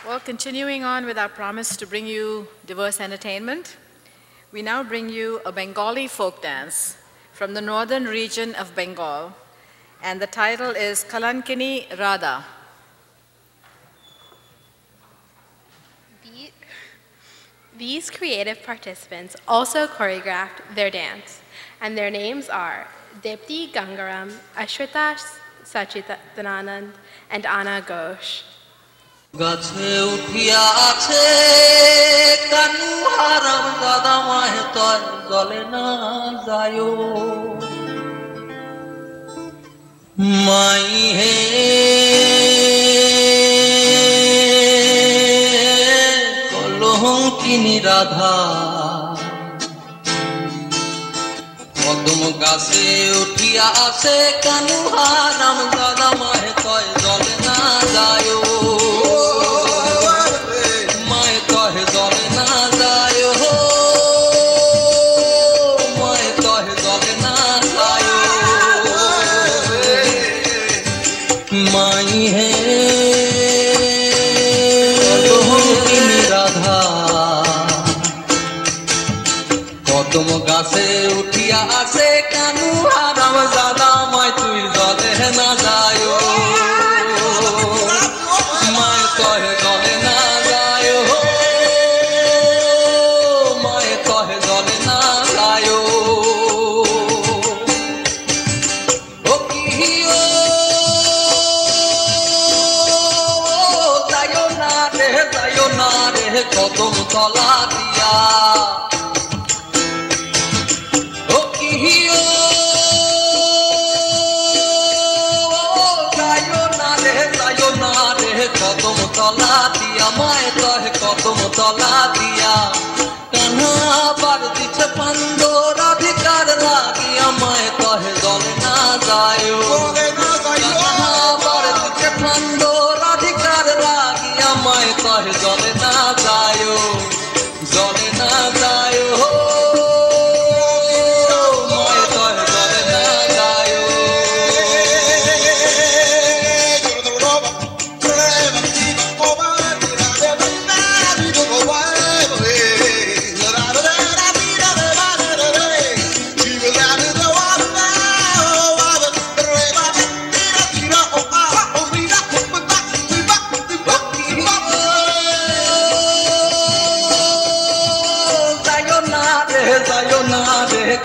Well, continuing on with our promise to bring you diverse entertainment, we now bring you a Bengali folk dance from the northern region of Bengal, and the title is Kalankini Radha. These creative participants also choreographed their dance, and their names are Depti Gangaram, Ashwita Sachidanand, and Anna Ghosh. গাছে উঠিয়া আছে কানু হারাম দাদা মাহে তয় জলে না যায়ো মাই হে কলঙ্কিনী রাধা কদম গাছে উঠিয়া আছে কানু হারাম দাদা মাহে তয় জলে না যায়ো माई है कलंकिनी राधा कदम गाছে উঠিয়া আছে কানু হারাম দাদা মাই তুই জলে না যায়ো মাই কহে জলে না যায়ো মাই কহে জলে না যায়ো ও কিও কদম তলা দিয়া ও কিও যায়ো না রে কদম তলা দিয়া মায় কহে কদম তলা দিয়া কান্না বার দিছে পান্দ রাধিকার লাগিয়া মায় কহে জলে না যায়ো কান্না বার দিছে পান্দ রাধিকার লাগিয়া মায় কহে জলে না যায়ো জলে না যায়ো মায় কহে জলে না যায়ো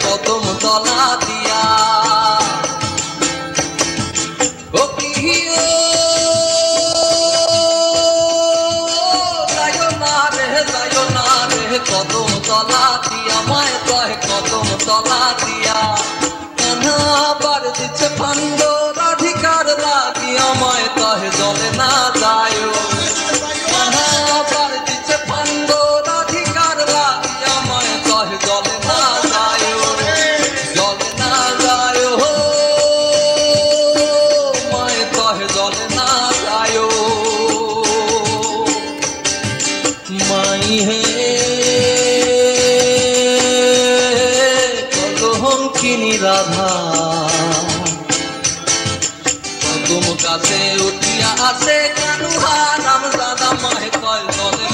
কদম তলা দিয়া ও কিও যায়ো না রে কদম তলা দিয়া মায় কহে কদম তলা দিয়া কান্না বার দিচ্ছে পান্দ রাধিকার লাগিয়া মায় কহে জলে না যায়ো কান্না বার দিচ্ছে পান্দ রাধিকার লাগিয়া মায় কহে জলে না माई है कलंकिनी राधा कदम गाছে উঠিয়া আছে কানু হারাম দাদা মাহে কয় জলে